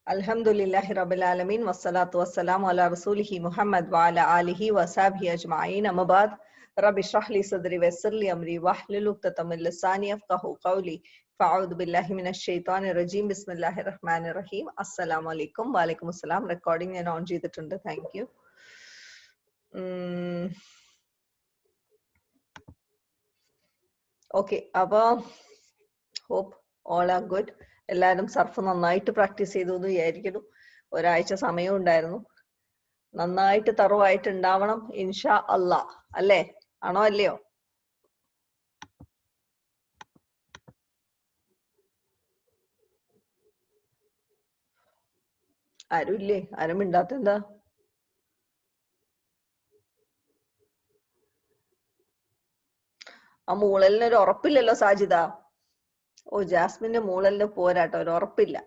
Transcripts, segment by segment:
Alhamdulillahi Rabbil Alameen wassalatu wassalamu ala rasulihi Muhammad wa ala alihi wa sahbihi ajma'in amma ba'd Rabbi shrah li sadri wa yassir li amri wahlul 'uqdatam min lisani yafqahu qawli fa'udhu billahi minash shaitanir rajim bismillahir rahmanir rahim assalamu alaikum wa alaikum assalam recording ഞാൻ on ചെയ്തിട്ടുണ്ട് thank you okay അപ്പോൾ hope all are good എല്ലാവരും surf നന്നായിട്ട് practice ചെയ്തു എന്ന് വിചാരിക്കുന്നു ഒരാഴ്ച സമയം ഉണ്ടായിരുന്നു നന്നായിട്ട് തറവായിട്ട് ഉണ്ടാവണം ഇൻഷാ അല്ലാ അല്ലേ ആണോ അല്ലയോ ആരും ഇല്ലേ ആരും മിണ്ടാത്ത എന്താ ആ മൂളലിനൊരു ഉറപ്പില്ലല്ലോ സാജിദ ഓ ജാസ്മിന്റെ മൂളലിന് പോരാട്ടോ ഒരു ഉറപ്പില്ല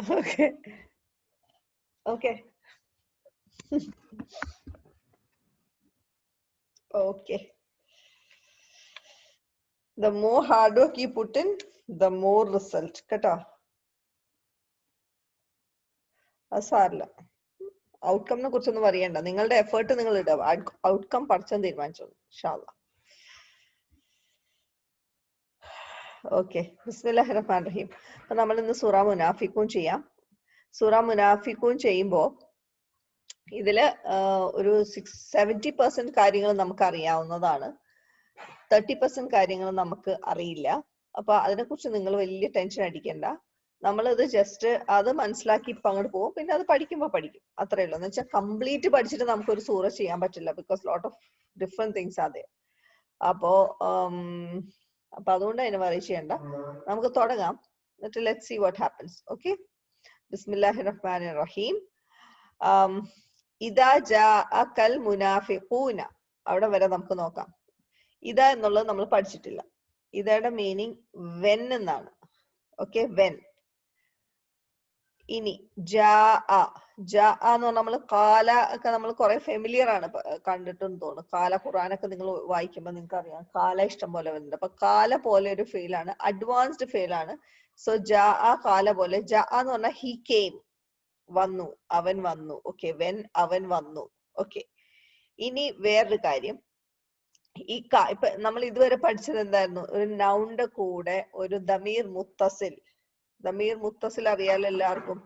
okay okay okay the more hard work you put in the more result കേട്ടോ അസാരില്ല ഔട്ട്കമ്മിനെ കുറിച്ചൊന്നും അറിയണ്ട നിങ്ങളുടെ എഫേർട്ട് നിങ്ങൾ ഇടുക ഔട്ട്കം പഠിച്ചാൽ തീരുമാനിച്ചോളൂ ഇൻഷാ അല്ലാഹ് ഓക്കെ ബിസ്മില്ലാഹിർ റഹ്മാനിർ റഹീം അപ്പൊ നമ്മൾ ഇന്ന് സൂറ മുനാഫിഖൂൻ ചെയ്യാം സൂറ മുനാഫിഖൂൻ ചെയ്യുമ്പോൾ ഇതില് ഒരു 70% കാര്യങ്ങൾ നമുക്ക് അറിയാവുന്നതാണ് 30% കാര്യങ്ങൾ നമുക്ക് അറിയില്ല അപ്പൊ അതിനെക്കുറിച്ച് നിങ്ങൾ വലിയ ടെൻഷൻ അടിക്കണ്ട നമ്മളത് ജസ്റ്റ് അത് മനസ്സിലാക്കി ഇപ്പൊ അങ്ങോട്ട് പോകും പിന്നെ അത് പഠിക്കുമ്പോൾ പഠിക്കും അത്രേ ഉള്ളൂ എന്ന് വെച്ചാൽ കംപ്ലീറ്റ് പഠിച്ചിട്ട് നമുക്കൊരു സൂറ ചെയ്യാൻ പറ്റില്ല because lot of different things അതെ അപ്പോ അതുകൊണ്ട് അതിന് വറി ചെയ്യണ്ട നമുക്ക് തുടങ്ങാം എന്നിട്ട് let's see what happens okay ബിസ്മില്ലാഹിർ റഹ്മാനിർ റഹീം ഇദാ ജാഅകൽ മുനാഫിഖൂന അവിടെ വരെ നമുക്ക് നോക്കാം ഇദാ എന്നുള്ളത് നമ്മൾ പഠിച്ചിട്ടില്ല ഇദയുടെ മീനിങ് വെൻ എന്നാണ് ഓക്കെ വെൻ ഇനി ജാഅ എന്ന് പറഞ്ഞാൽ നമ്മൾ കാല ഒക്കെ നമ്മൾ കുറെ ഫെമിലിയർ ആണ് കണ്ടിട്ടെന്ന് തോന്നുന്നു കാല ഖുർആനൊക്കെ നിങ്ങൾ വായിക്കുമ്പോൾ നിങ്ങൾക്ക് അറിയാം കാല ഇഷ്ടം പോലെ വരുന്നുണ്ട് അപ്പൊ കാല പോലെ ഒരു ഫെയിലാണ് അഡ്വാൻസ്ഡ് ഫെയിലാണ് സോ ജാഅ കാല പോലെ ജാഅ എന്ന് പറഞ്ഞാൽ ഹി കെയിം വന്നു അവൻ വന്നു ഓക്കെ വെൻ അവൻ വന്നു ഓക്കെ ഇനി വേറൊരു കാര്യം ഈ ഇപ്പൊ നമ്മൾ ഇതുവരെ പഠിച്ചത് എന്തായിരുന്നു ഒരു നൗണിന്റെ കൂടെ ഒരു ദമീർ മുത്തസിൽ അറിയാലോ എല്ലാവർക്കും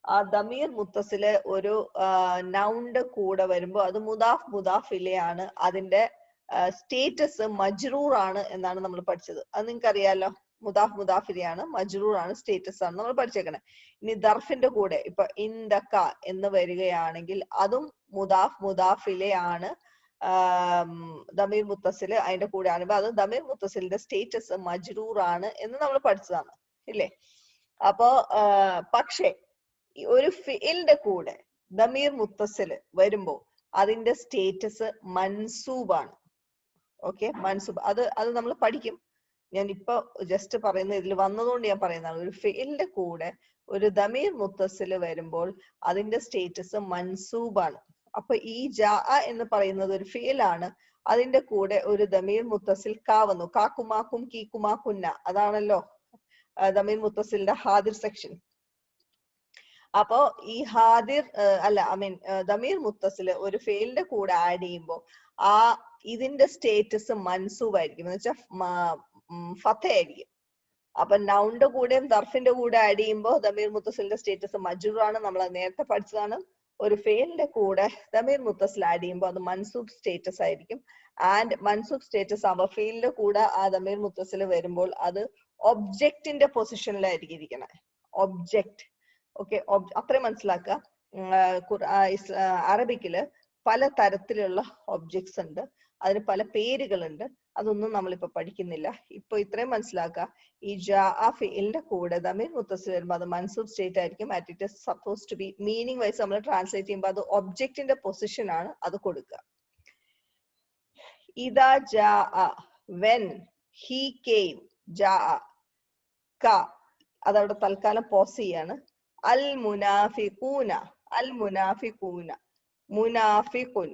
ആ ദമീർ മുത്തസില് ഒരു നൗണിന്റെ കൂടെ വരുമ്പോ അത് മുദാഫിലെയാണ് അതിന്റെ സ്റ്റേറ്റസ് മജ്റൂർ ആണ് എന്നാണ് നമ്മൾ പഠിച്ചത് അത് നിങ്ങൾക്ക് അറിയാലോ മുദാഫിലെയാണ് മജ്റൂർ ആണ് സ്റ്റേറ്റസ് ആണ് നമ്മൾ പഠിച്ചേക്കണേ ഇനി ദർഫിന്റെ കൂടെ ഇപ്പൊ ഇൻദക എന്ന് വരികയാണെങ്കിൽ അതും മുദാഫിലെയാണ് ദമീർ മുത്തസില് അതിന്റെ കൂടെ ആണ് അത് ദമീർ മുത്തസിലിന്റെ സ്റ്റേറ്റസ് മജ്റൂർ ആണ് എന്ന് നമ്മൾ പഠിച്ചതാണ് ഇല്ലേ അപ്പോ പക്ഷേ ഒരു ഫിഇലിന്റെ കൂടെ ദമീർ മുത്തസില് വരുമ്പോ അതിന്റെ സ്റ്റേറ്റസ് മൻസൂബാണ് ഓക്കെ മൻസൂബ് അത് നമ്മൾ പഠിക്കും ഞാൻ ഇപ്പൊ ജസ്റ്റ് പറയുന്ന ഇതിൽ വന്നതുകൊണ്ട് ഞാൻ പറയുന്നതാണ് ഒരു ഫിഇലിന്റെ കൂടെ ഒരു ദമീർ മുത്തസില് വരുമ്പോൾ അതിന്റെ സ്റ്റേറ്റസ് മൻസൂബാണ് അപ്പൊ ഈ ജാഅ എന്ന് പറയുന്നത് ഒരു ഫിഇലാണ് അതിന്റെ കൂടെ ഒരു ദമീർ മുത്തസിൽ കാ വന്നു കാക്കുമാക്കും കീക്കുമാക്കുന്ന അതാണല്ലോ ദമീർ മുത്തസിലിന്റെ ഹാദിർ സെക്ഷൻ അപ്പോ ഈ ഹാദിർ ദമീർ മുത്തസില് ഒരു ഫെയിലിന്റെ കൂടെ ആഡ് ചെയ്യുമ്പോ ആ ഇതിന്റെ സ്റ്റേറ്റസ് മൻസൂബ് ആയിരിക്കും എന്ന് വെച്ചാൽ ഫത്ത ആയിരിക്കും അപ്പൊ നൗണിന്റെ കൂടെയും ദർഫിന്റെ കൂടെ ആഡ് ചെയ്യുമ്പോൾ ദമീർ മുത്തസിലിന്റെ സ്റ്റേറ്റസ് മജ്റൂർ ആണ് നമ്മൾ നേരത്തെ പഠിച്ചതാണ് ഒരു ഫെയിലിന്റെ കൂടെ ദമീർ മുത്തസിൽ ആഡ് ചെയ്യുമ്പോൾ അത് മൻസൂബ് സ്റ്റേറ്റസ് ആയിരിക്കും ആൻഡ് മൻസൂബ് സ്റ്റേറ്റസ് ആവുമ്പോൾ ഫെയിലിന്റെ കൂടെ ആ ദമീർ മുത്തസിൽ വരുമ്പോൾ അത് ഒബ്ജക്റ്റിന്റെ പൊസിഷനിലായിരിക്കും ഇരിക്കണേ ഒബ്ജക്റ്റ് ഓക്കെ അത്രയും മനസ്സിലാക്കുക അറബിക്കില് പല തരത്തിലുള്ള ഒബ്ജക്ട്സ് ഉണ്ട് അതിന് പല പേരുകളുണ്ട് അതൊന്നും നമ്മളിപ്പോ പഠിക്കുന്നില്ല ഇപ്പൊ ഇത്രയും മനസ്സിലാക്കുക ഈ ജാഅ ഫിഇലിന്റെ കൂടെ ദമീർ മുത്തസിൽ വരുമ്പോൾ അത് മൻസൂബ് സ്റ്റേറ്റ് ആയിരിക്കും and it is suppose to be meaning wise നമ്മൾ ട്രാൻസ്ലേറ്റ് ചെയ്യുമ്പോൾ അത് ഒബ്ജക്റ്റിന്റെ പൊസിഷൻ ആണ് അത് കൊടുക്കുക ഇദാ ജാഅ വെൻ ഹി കെയിം ജാഅ ക അതവിടെ തൽക്കാലം പോസ് ചെയ്യാണ് അൽ മുനാഫിഖൂന മുനാഫിഖുൻ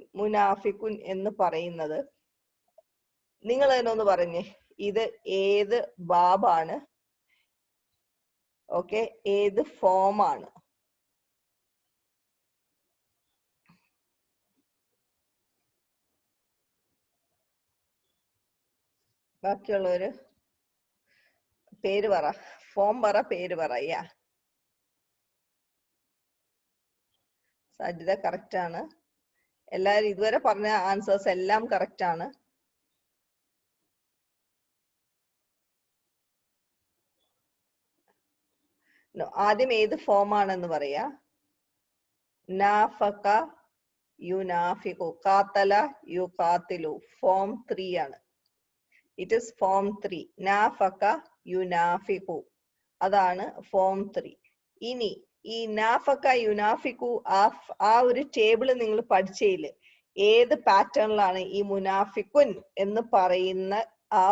എന്ന് പറയുന്നത് നിങ്ങൾ എന്നൊന്ന് പറഞ്ഞേ ഇത് ഏത് ബാബാണ് ഓക്കെ, ഏത് ഫോം ആണ്? ബാക്കിയുള്ളവര് പേര് പറ, ഫോം പറ, പേര് പറയാ. സജിത കറക്റ്റ് ആണ്. എല്ലാരും ഇതുവരെ പറഞ്ഞ ആൻസേഴ്സ് എല്ലാം കറക്റ്റ് ആണ്. ആദ്യം ഏത് ഫോം ആണെന്ന് പറയാ. നാഫക യുനാഫിഖു, ഖാതല യുഖാതിലു, ഫോം 3 ആണ്. It is form 3. നാഫക യുനാഫിഖു, അതാണ് ഫോം 3. ഇനി ഈ നാഫക യുനാഫിഖു ആ ഒരു ടേബിള് നിങ്ങൾ പഠിച്ചതില് ഏത് പാറ്റേണിലാണ് ഈ മുനാഫിഖുൻ എന്ന് പറയുന്ന ആ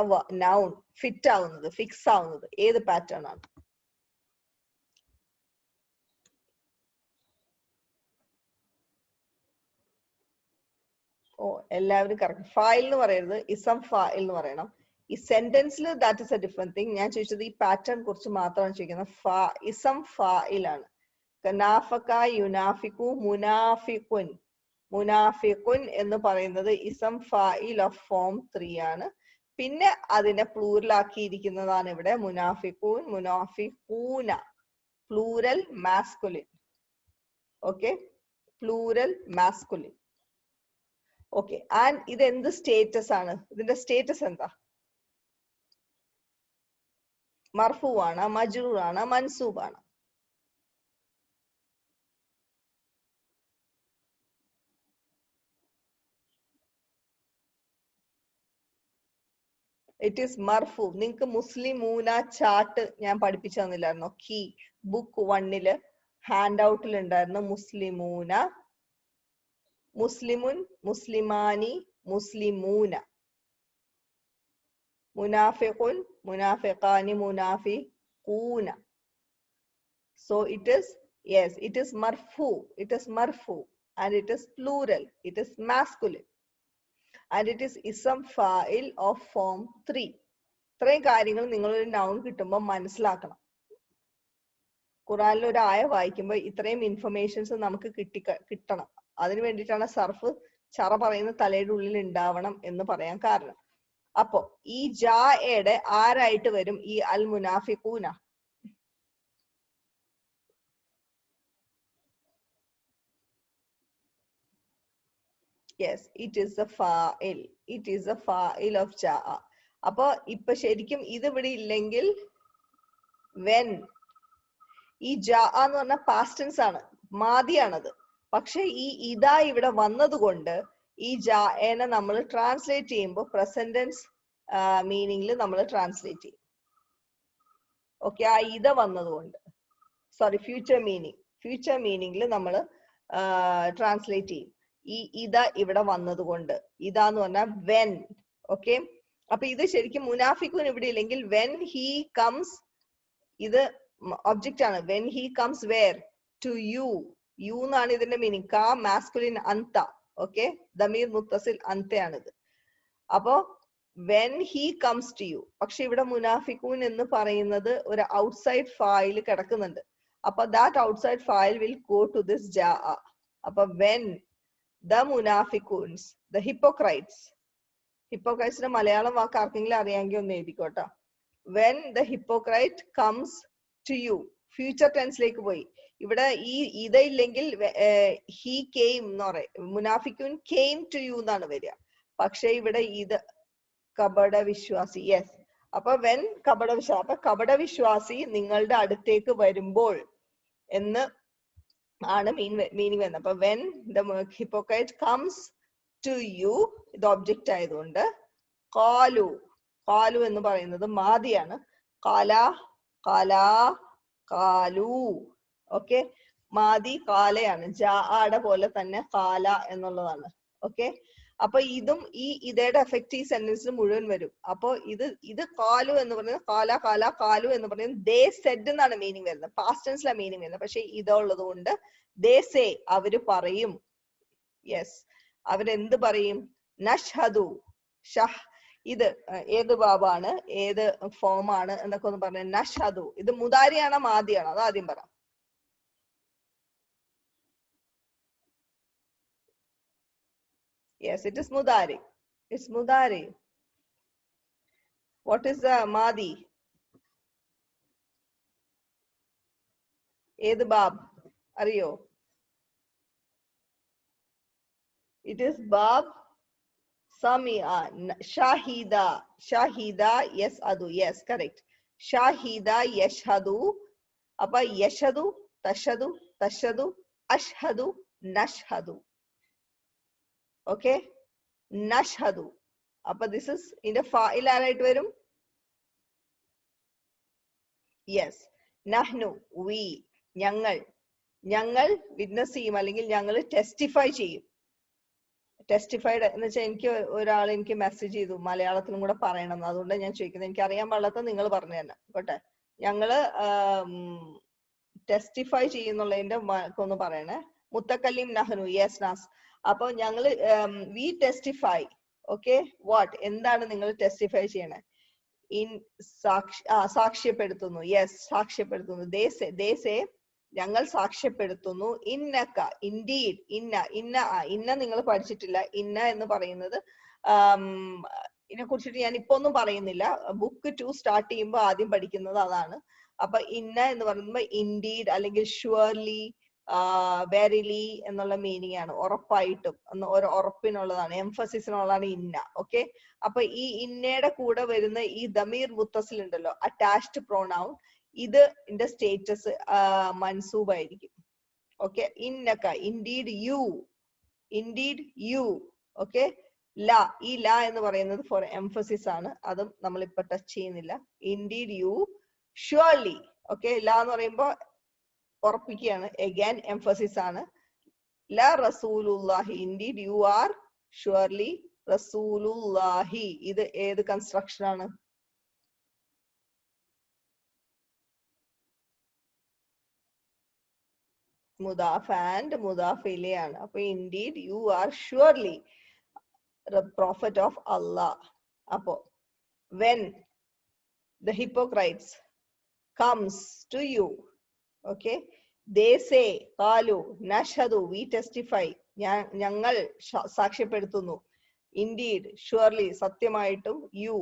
നൗൺ ഫിറ്റ് ആവുന്നത്, ഫിക്സ് ആവുന്നത്? ഏത് പാറ്റേൺ ആണ്? ഓ, എല്ലാവരും കറക്റ്റ്. ഫായിൽ എന്ന് പറയരുത്, ഇസം ഫായിൽ എന്ന് പറയണം. ഈ സെന്റൻസിൽ that is a different thing. ഞാൻ ചോദിച്ചത് ഈ പാറ്റേൺ കുറിച്ച് മാത്രമാണ് ചോദിക്കുന്നത്. ഇസം ഫായിലാണ്. നാഫക യുനാഫിഖു മുനാഫിഖുൻ, മുനാഫിഖുൻ എന്ന് പറയുന്നത് ഇസം ഫായിൽ ഓഫ് ഫോം 3 ആണ്. പിന്നെ അതിനെ പ്ലൂറലാക്കിയിരിക്കുന്നതാണ് ഇവിടെ മുനാഫിഖൂൻ, മുനാഫിഖൂന, plural masculine. Okay, plural masculine. Okay, and ഇത് എന്ത് സ്റ്റേറ്റസ് ആണ്? ഇതിന്റെ സ്റ്റേറ്റസ് എന്താ? മർഫൂ ആണ്, മജ്റൂർ ആണ്, മൻസൂബ് ആണ്? ഇറ്റ് ഈസ് മർഫൂ. നിങ്ങക്ക് മുസ്ലിമൂന ചാർട്ട് ഞാൻ പഠിപ്പിച്ചു തന്നില്ലായിരുന്നോ? കീ ബുക്ക് 1 ഹാൻഡ് ഔട്ടിൽ ഉണ്ടായിരുന്നു. മുസ്ലിമൂന, മുസ്ലിമുൻ, മുസ്ലിമാനി, മുസ്ലിമൂന, മുനാഫിഖുൻ, മുനാഫിഖാനി, മുനാഫിഖൂന. So it is, yes, it is marfu, it is marfu, and it is plural, it is masculine, and it is ism fa'il of form 3. ഇത്രയും കാര്യങ്ങൾ നിങ്ങൾ ഒരു നൗൺ കിട്ടുമ്പോൾ മനസ്സിലാക്കണം. ഖുറാനിൽ ഒരു ആയ വായിക്കുമ്പോൾ ഇത്രയും ഇൻഫർമേഷൻസ് നമുക്ക് കിട്ടണം. അതിനു വേണ്ടിയിട്ടാണ് സർഫ് ചറ പറയുന്ന തലയുടെ ഉള്ളിൽ ഉണ്ടാവണം എന്ന് പറയാൻ കാരണം. അപ്പോ ഈ ജായുടെ ആരായിട്ട് വരും ഈ അൽ മുനാഫിഖൂന? Yes, it is the fa'il. It is the fa'il of ja'a. അപ്പൊ ഇപ്പൊ ശരിക്കും ഇത് ഇവിടെ ഇല്ലെങ്കിൽ when ഈ ജാഅ എന്ന് പറഞ്ഞ പാസ്റ്റ് ടെൻസ് ആണ്, മാദിയാണത്. പക്ഷെ ഈ ഇതാ ഇവിടെ വന്നത് കൊണ്ട് ഈ ജാഅനെ നമ്മൾ ട്രാൻസ്ലേറ്റ് ചെയ്യുമ്പോൾ പ്രസന്റ് ടെൻസ് മീനിങ്ങിൽ നമ്മൾ ട്രാൻസ്ലേറ്റ് ചെയ്യും. ഓക്കെ, ആ ഇത വന്നതുകൊണ്ട്, സോറി, ഫ്യൂച്ചർ മീനിങ്ങിൽ നമ്മൾ ട്രാൻസ്ലേറ്റ് ചെയ്യും. ഈ ഇത ഇവിടെ വന്നതുകൊണ്ട്, ഇതാന്ന് പറഞ്ഞാൽ വെൻ. ഓക്കെ, അപ്പൊ ഇത് ശരിക്കും മുനാഫിഖുൻ ഇവിടെ ഇല്ലെങ്കിൽ വെൻ ഹി കംസ്, ഇത് ഒബ്ജക്റ്റ് ആണ്. When he comes where? To you. You എന്നാണ് ഇതിന്റെ മീനിങ്. കാ മാസ്കുലിൻ അന്ത. ഓക്കെ, ദമീർ മുത്തസിൽ അന്തയാണിത്. അപ്പോ when he comes to you. പക്ഷെ ഇവിടെ മുനാഫിഖൂൻ എന്ന് പറയുന്നത് ഒരു ഔട്ട്സൈഡ് ഫായിൽ കിടക്കുന്നുണ്ട്. അപ്പൊ ദാറ്റ് ഔട്ട്സൈഡ് ഫായിൽ വിൽ ഗോ ടു ദിസ് ജാഅ. അപ്പൊ when the munafiquns, the hypocrites. ഹിപ്പോക്രൈറ്റ്സിന്റെ മലയാളം വാക്ക് ആർക്കെങ്കിലും അറിയാമെങ്കിൽ ഒന്ന് എഴുതിക്കോട്ടോ. when the hypocrite comes to you, future ടെൻസിലേക്ക് പോയി. ഇവിടെ ഈ ഇതയില്ലെങ്കിൽ he came എന്ന് പറയും. മുനാഫിക്കുൻ came to you എന്നാണ് വരിക. പക്ഷെ ഇവിടെ ഇത് കപട വിശ്വാസി. യെസ്, അപ്പൊ when കപട വിശ്വാസി നിങ്ങളുടെ അടുത്തേക്ക് വരുമ്പോൾ എന്ന് ആണ് മീനിങ് വരുന്നത്. അപ്പൊ when the hypocrite comes to you, ഇത് ഒബ്ജക്റ്റ് ആയതുകൊണ്ട് കാലു, കാലു എന്ന് പറയുന്നത് മാദിയാണ്. കാല, കാല, കാലു. ഓക്കെ, മാദി കാലയാണ്. ജാഅയുടെ പോലെ തന്നെ കാല എന്നുള്ളതാണ്. ഓക്കെ, അപ്പൊ ഇതും ഈ ഇതയുടെ എഫക്റ്റ് ഈ സെന്റൻസിൽ മുഴുവൻ വരും. അപ്പൊ ഇത് കാലു എന്ന് പറയുന്നത് കാല, കാല, കാലു എന്ന് പറയുന്നത് ദേ സെഡ് എന്നാണ് മീനിങ് വരുന്നത്. പാസ്റ്റ് ടെൻസിലാണ് മീനിങ് വരുന്നത്. പക്ഷെ ഇതുള്ളത് കൊണ്ട് ദേ സേ, അവര് പറയും. യെസ്, അവരെന്ത് പറയും? നഷ്ഹദു, ഇത് ഏത് ബാബാണ്, ഏത് ഫോം ആണ് എന്നൊക്കെ ഒന്ന് പറഞ്ഞ. നഷ്ഹദു ഇത് മുദാരിയാണോ മാദിയാണോ അത് ആദ്യം പറ. Yes, it is mudari. It's mudari. What is the madi? ഏത് ബാബ് അറിയോ? It is bab sami'a. Shahida. Shahida yashhadu. Yes, correct. Shahida yashhadu. Appa yashhadu, tashhadu, tashhadu, ashhadu, nashhadu. Okay? Nashhadu. Appa this is in the fa'il ആരായിട്ട് വരും? Yes. Nahnu, we. ഞങ്ങൾ witness ചെയ്യും അല്ലെങ്കിൽ ഞങ്ങൾ testify ചെയ്യും. ടെസ്റ്റിഫൈഡ് എന്ന് വെച്ചാൽ എനിക്ക് ഒരാൾ എനിക്ക് മെസ്സേജ് ചെയ്തു മലയാളത്തിലും കൂടെ പറയണം, അതുകൊണ്ട് ഞാൻ ചോദിക്കുന്നത്. എനിക്ക് അറിയാൻ പാടില്ലാത്ത നിങ്ങൾ പറഞ്ഞു തന്നെ കേട്ടെ. ഞങ്ങള് ടെസ്റ്റിഫൈ ചെയ്യുന്നുള്ളതിന്റെ ഒന്ന് പറയണേ. മുത്തക്കല്ലിം നഹ്നു. യെസ് നാസ്. അപ്പൊ ഞങ്ങള് വി ടെസ്റ്റിഫൈ. ഓക്കെ, വാട്ട് എന്താണ് നിങ്ങൾ ടെസ്റ്റിഫൈ ചെയ്യണേ? ഇൻ സാക്ഷ്യപ്പെടുത്തുന്നു. യെസ്, സാക്ഷ്യപ്പെടുത്തുന്നു. ദേശേ ഞങ്ങൾ സാക്ഷ്യപ്പെടുത്തുന്നു. ഇന്നക്ക ഇൻഡീഡ്. ഇന്ന നിങ്ങൾ പഠിച്ചിട്ടില്ല. ഇന്ന എന്ന് പറയുന്നത് ഇതിനെ കുറിച്ചിട്ട് ഞാൻ ഇപ്പൊ ഒന്നും പറയുന്നില്ല. ബുക്ക് 2 സ്റ്റാർട്ട് ചെയ്യുമ്പോൾ ആദ്യം പഠിക്കുന്നത് അതാണ്. അപ്പൊ ഇന്ന എന്ന് പറയുമ്പോ ഇൻഡീഡ് അല്ലെങ്കിൽ ഷുവർലി, വെരിലി എന്നുള്ള മീനിങ് ആണ്. ഉറപ്പായിട്ടും ഒരു ഉറപ്പിനുള്ളതാണ്, എംഫസിസിനുള്ളതാണ് ഇന്ന. ഓക്കെ, അപ്പൊ ഈ ഇന്നയുടെ കൂടെ വരുന്ന ഈ ദമീർ മുത്തസിൽ ഉണ്ടല്ലോ, അറ്റാച്ച്ഡ് പ്രോണൗൺ, ഇതിന്റെ സ്റ്റേറ്റസ് മൻസൂബ് ആയിരിക്കും. ഓക്കെ, ഇന്നക indeed you, indeed you. Okay, ല, ഈ ല എന്ന് പറയുന്നത് ഫോർ എംഫസിസ് ആണ്, അതും നമ്മൾ ഇപ്പൊ ടച്ച് ചെയ്യുന്നില്ല. Indeed U, surely. ഓക്കെ, ല എന്ന് പറയുമ്പോ ഉറപ്പിക്കുകയാണ്, എഗൈൻ എംഫസിസ് ആണ്. ല റസൂലുള്ളാഹി, ഇൻഡീഡ് യു ആർ ഷ്യൂർലി റസൂലുള്ളാഹി. ഇത് ഏത് കൺസ്ട്രക്ഷൻ ആണ്? മുദാഫ് ആൻഡ് മുദാഫ് ഇലയാണ്. അപ്പൊ indeed you are surely the prophet of Allah. Apo when the hypocrites comes to you, okay, they say qalu nashhadu, we testify, ഞങ്ങൾ സാക്ഷ്യപ്പെടുത്തുന്നു. indeed, surely, സത്യമായിട്ടും, you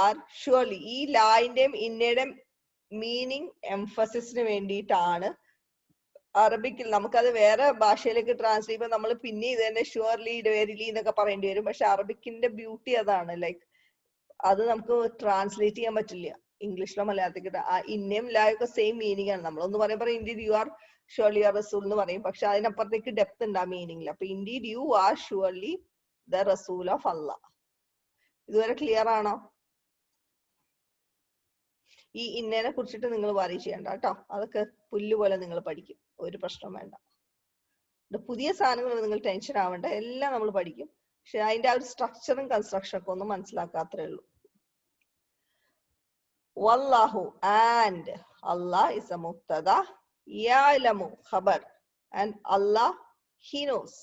are surely. ഈ ലായിന്റെയും ഇന്നയുടെയും മീനിങ് എംഫസിസിന് വേണ്ടിയിട്ടാണ്. അറബിക്കിൽ നമുക്കത് വേറെ ഭാഷയിലേക്ക് ട്രാൻസ്ലേറ്റ് ചെയ്യുമ്പോൾ നമ്മൾ പിന്നെ ഇത് തന്നെ ഷുവർലി, വെരിലി എന്നൊക്കെ പറയേണ്ടി വരും. പക്ഷെ അറബിക്കിന്റെ ബ്യൂട്ടി അതാണ്, ലൈക്ക് അത് നമുക്ക് ട്രാൻസ്ലേറ്റ് ചെയ്യാൻ പറ്റില്ല ഇംഗ്ലീഷിലോ മലയാളത്തിലോ. ആ ഇന്നയും ലായൊക്കെ സെയിം മീനിങ് ആണ്. നമ്മളൊന്ന് പറയുമ്പോൾ indeed you are surely are റസൂൽ എന്ന് പറയും, പക്ഷെ അതിനപ്പുറത്തേക്ക് ഡെപ്ത് ഉണ്ട് ആ മീനിങ്ങിൽ. അപ്പൊ indeed you are surely the റസൂൽ ഓഫ് അല്ലാഹ്. ഇതുവരെ ക്ലിയർ ആണോ? ഈ ഇന്നേനെ കുറിച്ചിട്ട് നിങ്ങൾ വറി ചെയ്യണ്ട കേട്ടോ, അതൊക്കെ പുല്ലുപോലെ നിങ്ങൾ പഠിക്കും, ഒരു പ്രശ്നം വേണ്ട. പുതിയ സാധനങ്ങൾ നിങ്ങൾ ടെൻഷൻ ആവണ്ട, എല്ലാം നമ്മൾ പഠിക്കും. പക്ഷെ അതിന്റെ ആ ഒരു സ്ട്രക്ചറും കൺസ്ട്രക്ഷൻ ഒക്കെ ഒന്നും മനസ്സിലാക്കാത്രേ ഉള്ളൂ. വല്ലാഹു, ആൻഡ് അല്ലാഹ് ഇസ് എ മുബ്തദ, യഅലമു ഖബർ, ആൻഡ് അല്ലാഹ് ഹി നോസ്.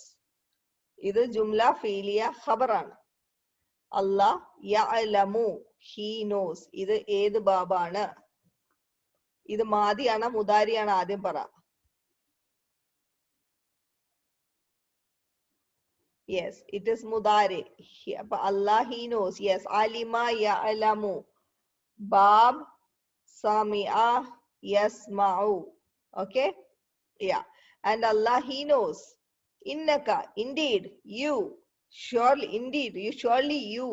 ഇത് ജുംല ഫീലിയ ഖബറാണ്. അല്ലാഹ് യഅലമു, ഹി നോസ്. ഇത് ഏത് ബാബാണ്? ഇത് മാദിയാണോ മുദാരിയാണോ ആദ്യം പറ. Yes, it is mudari. Allah, he knows. Yes, alima ya'lamu. Bab, sami'a, yasma'u. Okay? Yeah. And Allah, he knows. Innaka, indeed, you. Surely, indeed, you surely you.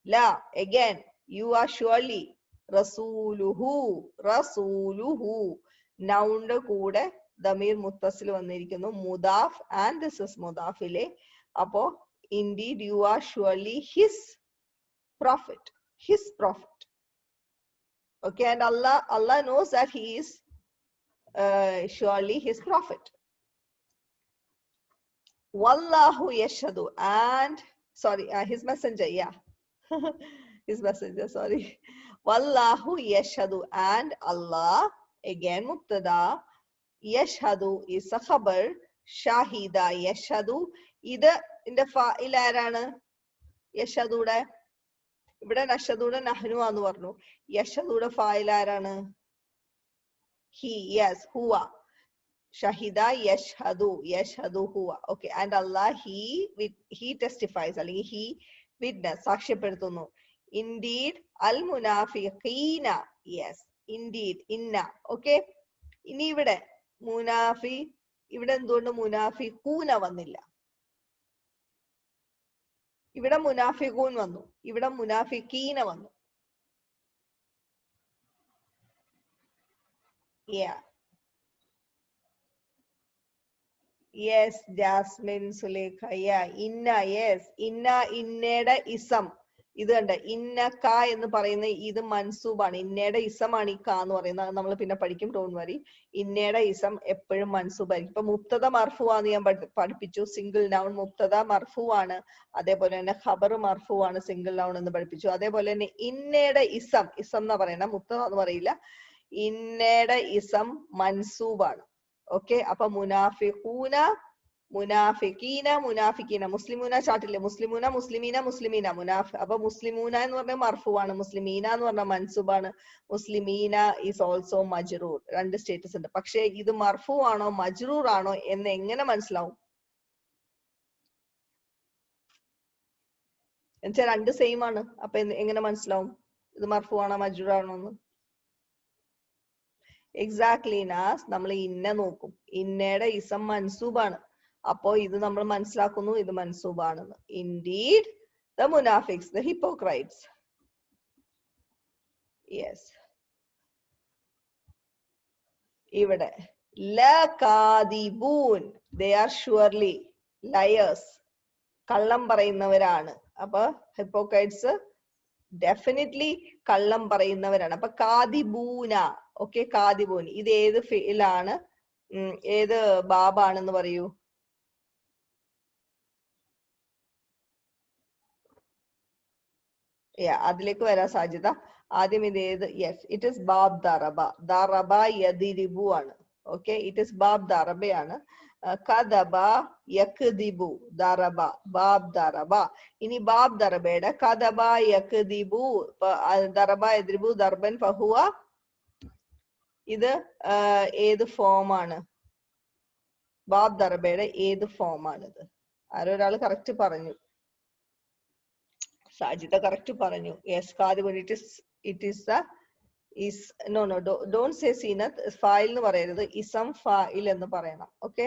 La, again, you are surely. Rasuluhu, Rasuluhu. Noun kude damir muttasil vannirikkunnu. Mudaf, and this is mudafile. Apo, indeed, you are surely his prophet. His prophet. Okay, and Allah knows that he is surely his prophet. Wallahu yashhadu, and sorry, his messenger, yeah. His messenger, sorry. Wallahu yashhadu, and Allah, again mubtada, yashhadu is a khabar, shahida yashhadu. ഇത് ഇതിന്റെ ഫാഇൽ ആരാണ്? യഷദൂടെ ഇവിടെ നഷദൂടെ നഹ്നു ആന്ന് പറഞ്ഞു. യഷദൂടെ ഫായിൽ ആരാണ്? He. Yes, Hua. ഷഹിദ യഷ്ഹദു, യഷ്ഹദു Hua. Okay. And Allah he ടെസ്റ്റിഫൈസ് അല്ലെങ്കിൽ he witness, സാക്ഷ്യപ്പെടുത്തുന്നു. ഇൻഡീഡ് അൽ മുനാഫിഖീന. യെസ്, ഇൻഡീഡ്, ഇന്ന. ഓക്കെ. ഇനി ഇവിടെ ഇവിടെ എന്തുകൊണ്ട് മുനാഫിഖൂന വന്നില്ല? ഇവിടെ മുനാഫിഖൂൻ വന്നു, ഇവിടെ മുനാഫിഖീന വന്നു. Yes Jasmine Sulekha. ഇന്ന. യെസ്, ഇന്ന, ഇന്നയുടെ ഇസം. ഇത് കണ്ട, ഇന്ന ക എന്ന് പറയുന്ന ഇത് മൻസൂബാണ്. ഇന്നയുടെ ഇസമാണ് ഈ ക എന്ന് പറയുന്നത്. നമ്മൾ പിന്നെ പഠിക്കും, ഡോണ്ട് വറി. ഇന്നയുടെ ഇസം എപ്പോഴും മൻസൂബായിരിക്കും. ഇപ്പൊ മുബ്തദ മർഫു ആന്ന് ഞാൻ പഠിപ്പിച്ചു. സിംഗിൾ നൗൺ മുബ്തദ മർഫു ആണ്. അതേപോലെ തന്നെ ഖബർ മർഫു ആണ്, സിംഗിൾ നൗൺ എന്ന് പഠിപ്പിച്ചു. അതേപോലെ തന്നെ ഇന്നയുടെ ഇസം, ഇസം എന്നാ പറയണ, മുബ്തദ എന്ന് പറയില്ല. ഇന്നയുടെ ഇസം മൻസൂബാണ്. ഓക്കെ. അപ്പൊ മുനാഫിഖൂന, മുനാഫിഖീന, മുനാഫിഖീന. മുസ്ലിമൂന ചാട്ടില്ലേ? മുസ്ലിമൂന, മുസ്ലിമീന, മുസ്ലിമീന, അപ്പൊ മുസ്ലിമൂന എന്ന് പറഞ്ഞാൽ മർഫുവാണ്, മുസ്ലിമീന എന്ന് പറഞ്ഞാൽ മൻസൂബാണ്. മുസ്ലിമീന ഈസ് ഓൾസോ മജ്റൂർ. രണ്ട് സ്റ്റേറ്റസ് ഉണ്ട്. പക്ഷെ ഇത് മർഫു ആണോ മജ്റൂർ ആണോ എന്ന് എങ്ങനെ മനസ്സിലാവും? എന്നുവെച്ചാൽ രണ്ട് സെയിം ആണ്. അപ്പൊ എങ്ങനെ മനസ്സിലാവും ഇത് മർഫു ആണോ മജ്റൂർ ആണോ എന്ന്? എക്സാക്ട്ലി നാസ്, നമ്മൾ ഇന്ന നോക്കും. ഇന്നയുടെ ഇസം മൻസൂബാണ്. അപ്പോ ഇത് നമ്മൾ മനസ്സിലാക്കുന്നു ഇത് മൻസൂബാണെന്ന്. ഇൻഡീഡ് ദ മുനാഫിക്സ്, ദ ഹിപ്പോക്രൈറ്റ്സ്. യെസ്. ഇവിടെ ലകാദിബൂൻ, ദേ ആർ ഷുവർലി ലയേഴ്സ്, കള്ളം പറയുന്നവരാണ്. അപ്പൊ ഹിപ്പോക്രൈറ്റ്സ് ഡെഫിനറ്റ്ലി കള്ളം പറയുന്നവരാണ്. അപ്പൊ കാദിബൂന. ഓക്കെ, കാദിബൂൻ. ഇത് ഏത് ഫിഇലാണ്, ഏത് ബാബാണെന്ന് പറയൂ? അതിലേക്ക് വരാൻ സാധ്യത. ആദ്യം ഇത് ഏത്? യെസ്, ഇറ്റ് ഇസ് ബാബ് ദറബ. ദറബ യദിരിബു ആണ്. ഓക്കെ, ഇറ്റ് ഇസ് ബാബ് ദറബയാണ്. കദബ യക്ദിബു, ദറബ, ബാബ് ദറബ. ഇനി ബാബ് ദറബയുടെ കദബ യക്ദിബു, ദറബ യദ്രിബു ദർബൻ ഫഹുവ, ഇത് ഏത് ഫോമാണ്? ബാബ് ദറബയുടെ ഏത് ഫോമാണിത്? ആരൊരാൾ കറക്റ്റ് പറഞ്ഞു. സാജിദ കറക്റ്റ് പറഞ്ഞു. യെസ്, കാദിബുൻ. ഇറ്റ് ഈസ് ദ ഇസ്. No no, don't say Zeenath. ഫായിൽ എന്ന് പറയരുത്, ഇസം ഫായിൽ എന്ന് പറയണം. ഓക്കെ,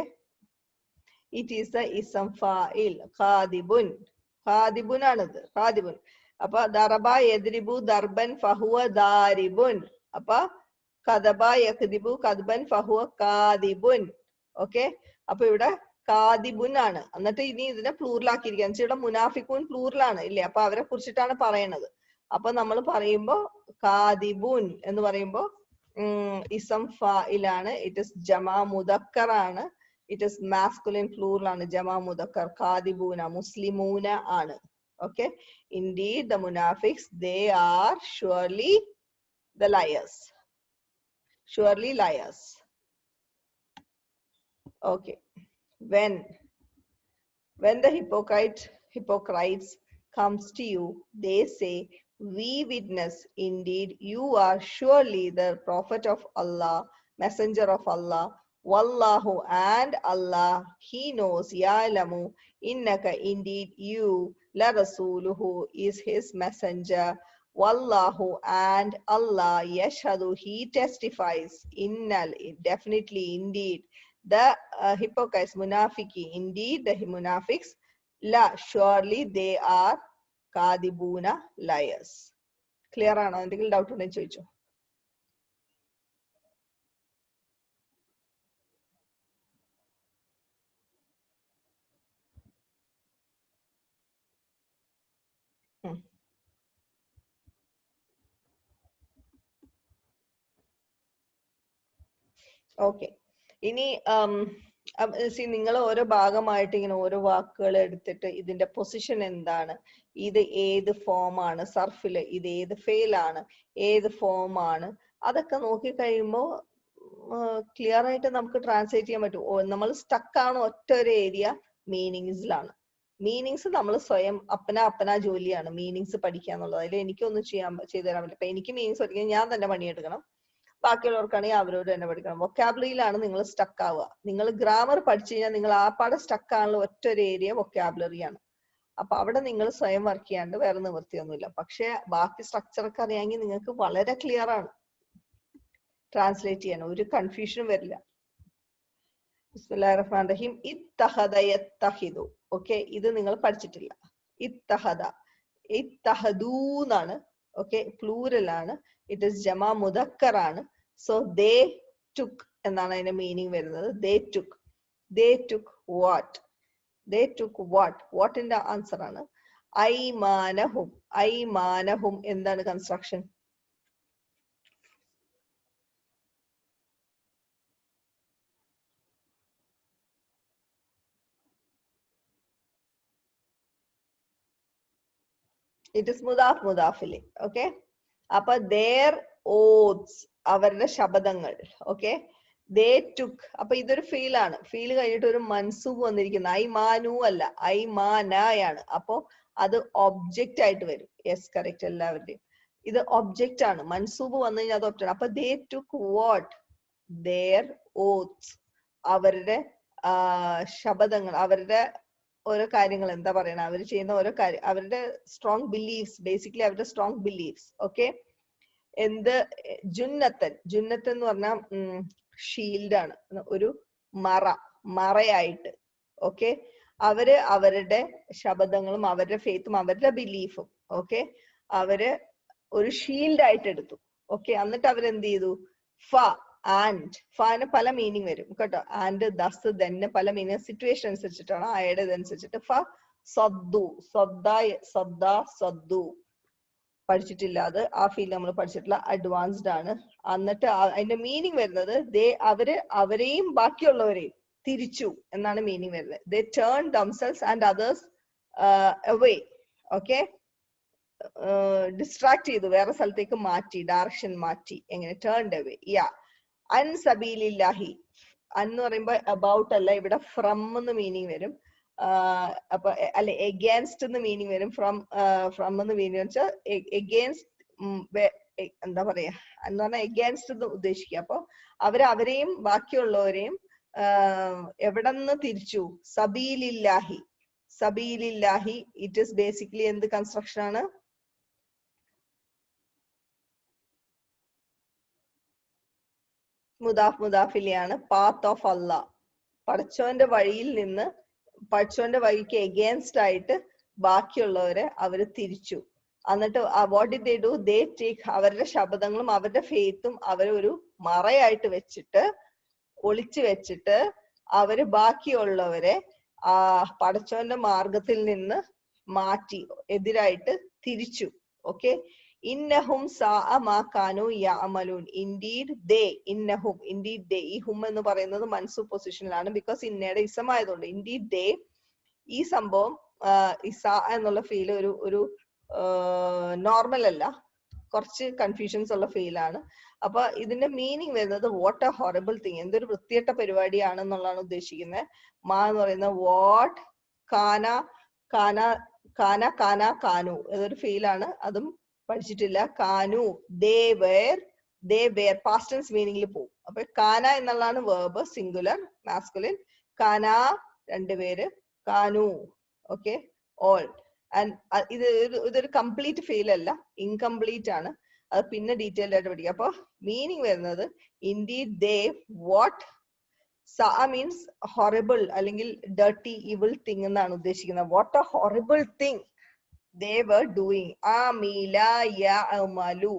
ഇറ്റ് ഈസ് ദ ഇസം ഫായിൽ. ഖാദിബുൻ, ഖാദിബുൻ ആണിത്, ഖാദിബുൻ. അപ്പൊ ദറബ യദ്രിബു ദർബൻ ഫഹുവ ദാരിബുൻ. അപ്പൊ കദബ യക്ദിബു കദ്ബൻ ഫഹുവ കാദിബുൻ. ഓക്കെ, അപ്പൊ ഇവിടെ കാദിബുൻ ആണ്. എന്നിട്ട് ഇനി ഇതിനെ പ്ലൂറലാക്കിയിരിക്കുക. എന്ന് വെച്ചാൽ ഇവിടെ മുനാഫിഖൂൻ പ്ലൂറലാണ് ഇല്ലേ? അപ്പൊ അവരെ കുറിച്ചിട്ടാണ് പറയണത്. അപ്പൊ നമ്മൾ പറയുമ്പോ കാദിബുൻ എന്ന് പറയുമ്പോ ഇസം ഫായിലാണ്. ഇറ്റ് ഇസ് ജമാ മുദക്കർ ആണ്. ഇറ്റ് ഇസ് മാസ്കുലിൻ പ്ലൂറൽ ആണ്, ജമാ മുദക്കർ. കാദിബൂന, മുസ്ലിമൂന ആണ്. ഓക്കെ, ഇൻഡീഡ് ദ മുനാഫിക്സ്, they are surely the liars, surely liars. Okay, when the hypocrites comes to you, they say, we witness indeed you are surely the prophet of Allah, messenger of Allah. Wallahu, and Allah, he knows, ya'lamu, innaka, indeed you, la rasuluhu, is his messenger. Wallahu, and Allah, yashhadu, he testifies, innal, definitely, indeed, the hypocrites, munafiki, indeed the munafiqs, la, surely they are kadibuna, liars. Clear ആണോ? എന്തെങ്കിലും doubt ഉണ്ടെങ്കിൽ ചോദിച്ചോ. Okay, ഇനി നിങ്ങൾ ഓരോ ഭാഗമായിട്ട് ഇങ്ങനെ ഓരോ വാക്കുകൾ എടുത്തിട്ട് ഇതിന്റെ പൊസിഷൻ എന്താണ്, ഇത് ഏത് ഫോമാണ്, സർഫില് ഇത് ഏത് ഫെയിലാണ്, ഏത് ഫോമാണ്, അതൊക്കെ നോക്കി കഴിയുമ്പോൾ ക്ലിയർ ആയിട്ട് നമുക്ക് ട്രാൻസ്ലേറ്റ് ചെയ്യാൻ പറ്റും. നമ്മൾ സ്റ്റക്ക് ആണ് ഒറ്റ ഒരു ഏരിയ മീനിങ്സിലാണ്. മീനിങ്സ് നമ്മൾ സ്വയം അപ്പന ജോലിയാണ് മീനിങ്സ് പഠിക്കുക എന്നുള്ളത്. അതിൽ എനിക്കൊന്നും ചെയ്തു തരാൻ പറ്റില്ല. ഇപ്പൊ എനിക്ക് മീനിങ്സ് പഠിക്കാൻ ഞാൻ തന്നെ പണിയെടുക്കണം, ബാക്കിയുള്ളവർക്കാണെങ്കിൽ അവരോട് തന്നെ പഠിക്കണം. വൊക്കാബുലറിയിലാണ് നിങ്ങൾ സ്റ്റക്ക് ആവുക. നിങ്ങൾ ഗ്രാമർ പഠിച്ചു കഴിഞ്ഞാൽ നിങ്ങൾ ആ പാടെ സ്റ്റക്ക് ആണുള്ള ഒറ്റ ഒരു ഏരിയ വൊക്കാബുലറിയാണ്. അപ്പൊ അവിടെ നിങ്ങൾ സ്വയം വർക്ക് ചെയ്യാണ്ട് വേറെ നിവൃത്തിയൊന്നുമില്ല. പക്ഷെ ബാക്കി സ്ട്രക്ചർ ഒക്കെ അറിയാമെങ്കിൽ നിങ്ങൾക്ക് വളരെ ക്ലിയർ ആണ് ട്രാൻസ്ലേറ്റ് ചെയ്യാൻ, ഒരു കൺഫ്യൂഷനും വരില്ല. ബിസ്മില്ലാഹിർറഹ്മാനിർറഹീം. ഇത്തഹദ യത്തഹിദു. ഓക്കെ, ഇത് നിങ്ങൾ പഠിച്ചിട്ടില്ല. ഇത്തഹദ, ഇത്തഹദൂ എന്നാണ്. ഓക്കെ, പ്ലൂറൽ ആണ്. ഇറ്റ് ഇസ് ജമാ മുദക്കർ ആണ്. സോ ദേ ടുക്ക് എന്നാണ് അതിന്റെ മീനിങ് വരുന്നത്. They took. They took what? They took what? വാട്ടിന്റെ ആൻസർ ആണ് ഐമാനഹും. ഐമാനഹും എന്താണ് കൺസ്ട്രക്ഷൻ? ഇറ്റ് ഇസ് മുദാഫ് മുദാഫിലെ. ഓക്കെ, അപ്പൊ their oaths, അവരുടെ ശപഥങ്ങൾ. Okay, they took. അപ്പൊ ഇതൊരു ഫീൽ ആണ്. ഫീൽ കഴിഞ്ഞിട്ട് ഒരു മൻസൂബ് വന്നിരിക്കുന്ന ഐമാനു അല്ല, ഐമാനയാണ്. അപ്പൊ അത് ഒബ്ജക്റ്റ് ആയിട്ട് വരും. യെസ്, കറക്റ്റ് എല്ലാവരുടെയും. ഇത് ഒബ്ജക്റ്റ് ആണ്. മൻസൂബ് വന്നു കഴിഞ്ഞാൽ അത് ഒബ്ജക്റ്റ്. അപ്പൊ they took what? their oaths, അവരുടെ ശപഥങ്ങൾ, അവരുടെ ഓരോ കാര്യങ്ങൾ. എന്താ പറയണ, അവർ ചെയ്യുന്ന ഓരോ കാര്യം, അവരുടെ സ്ട്രോങ് ബിലീഫ്സ്, ബേസിക്കലി അവരുടെ സ്ട്രോങ് ബിലീഫ്സ്. ഓക്കെ, എന്ത് ജുന്നത്തൻ? ജുന്നത്തൻ എന്ന് പറഞ്ഞാൽ ഷീൽഡ് ആണ്, ഒരു മറയായിട്ട്. ഓക്കെ, അവര് അവരുടെ ശബദങ്ങളും അവരുടെ ഫെയ്ത്തും അവരുടെ ബിലീഫും ഓക്കെ അവര് ഒരു ഷീൽഡ് ആയിട്ട് എടുത്തു. ഓക്കെ, എന്നിട്ട് അവരെന്ത് ചെയ്തു? ഫ ആൻഡ്, ഫാന് പല മീനിങ് വരും കേട്ടോ. ആൻഡ് ദസ് തന്നെ പല മീനിങ് സിറ്റുവേഷൻ അനുസരിച്ചിട്ടാണ്, ആയുടെ ഇതനുസരിച്ചിട്ട്. ഫ സദ്ദു, സദ്ദു പഠിച്ചിട്ടില്ല. അത് ആ ഫീൽഡ് നമ്മൾ പഠിച്ചിട്ടില്ല, അഡ്വാൻസ്ഡ് ആണ്. എന്നിട്ട് അതിന്റെ മീനിങ് വരുന്നത് അവരെയും ബാക്കിയുള്ളവരെയും തിരിച്ചു എന്നാണ് മീനിങ് വരുന്നത്. They turn themselves and others away. Okay, distract ചെയ്തു, വേറെ സ്ഥലത്തേക്ക് മാറ്റി, ഡയറക്ഷൻ മാറ്റി. എങ്ങനെ? Turned away. യാ, അൻ സബീലില്ലാഹി. അൻ എന്ന് പറയുമ്പോ അബൌട്ട് അല്ല, ഇവിടെ ഫ്രം എന്ന് മീനിങ് വരും. അപ്പൊ അല്ലെ എഗേൻസ്റ്റ് എന്ന് മീനിങ് വരും. ഫ്രം എന്ന് മീനിങ് വെച്ചാൽ എഗേൻസ്റ്റ്, എന്താ പറയാ എന്ന് പറഞ്ഞാൽ എഗേൻസ്റ്റ് എന്ന് ഉദ്ദേശിക്കുക. അപ്പൊ അവരെയും ബാക്കിയുള്ളവരെയും എവിടെ നിന്ന് തിരിച്ചു? സബീലില്ലാഹി. സബീലില്ലാഹി ഇറ്റ് ഇസ് ബേസിക്കലി എന്ത് കൺസ്ട്രക്ഷൻ ആണ്? മുദാഫ് മുദാഫിലെയാണ്. പാത്ത് ഓഫ് അല്ലാഹ്, പടച്ചോന്റെ വഴിയിൽ നിന്ന്, പടച്ചോന്റെ വഴിക്ക് എഗേൻസ്റ്റ് ആയിട്ട് ബാക്കിയുള്ളവരെ അവര് തിരിച്ചു. എന്നിട്ട് what did they do? They take, അവരുടെ ശബ്ദങ്ങളും അവരുടെ ഫെയ്ത്തും അവരൊരു മറയായിട്ട് വെച്ചിട്ട്, ഒളിച്ചു വെച്ചിട്ട് അവര് ബാക്കിയുള്ളവരെ പടച്ചോന്റെ മാർഗത്തിൽ നിന്ന് മാറ്റി, എതിരായിട്ട് തിരിച്ചു. ഓക്കെ, ഇന്നഹും സാഅ മാ കാനൂ യഅമലൂൻ. ഇൻഡീഡ് ദേ, ഇന്നഹും, ഇൻഡീഡ് ദേ. ഈ ഹും എന്ന് പറയുന്നത് മൻസൂബ് പൊസിഷനിലാണ്, ബിക്കോസ് ഇന്നയുടെ ഇസമായതുകൊണ്ട്. ഇൻഡീഡ് ദേ, ഈ സംഭവം ഇസാ എന്നുള്ള ഫീൽ ഒരു നോർമൽ അല്ല, കുറച്ച് കൺഫ്യൂഷൻസ് ഉള്ള ഫീലാണ്. അപ്പൊ ഇതിന്റെ മീനിങ് വരുന്നത് വാട്ട് എ ഹൊറബിൾ തിങ്, എന്തൊരു വൃത്തികെട്ട പരിപാടിയാണെന്നുള്ളതാണ് ഉദ്ദേശിക്കുന്നത്. മാ എന്ന് പറയുന്നത് വാട്ട്, കാന കാന കാന കാന കാനു, ഇതൊരു ഫീലാണ്, അതും പഠിച്ചിട്ടില്ല. കാനു, ദേ വേർ പാസ്റ്റ് ടെൻസ് മീനിങ്ങിൽ പോകും. അപ്പൊ കാന എന്നുള്ളതാണ് വേർബ്, സിംഗുലർ മാസ്കുലിൻ. കാന രണ്ടുപേര്, കാനു ഓക്കെ ഓൾ. ആൻഡ് ഇതൊരു കംപ്ലീറ്റ് ഫെയിൽ അല്ല, ഇൻകംപ്ലീറ്റ് ആണ്. അത് പിന്നെ ഡീറ്റെയിൽഡ് ആയിട്ട് പഠിക്കുക. അപ്പൊ മീനിങ് വരുന്നത് ഇൻഡീഡ് ദേ വാട്ട്, സാ മീൻസ് ഹൊറിബിൾ അല്ലെങ്കിൽ ഡർട്ടി ഈവിൾ തിങ് എന്നാണ് ഉദ്ദേശിക്കുന്നത്. What a horrible thing they were doing. amila ya'malu,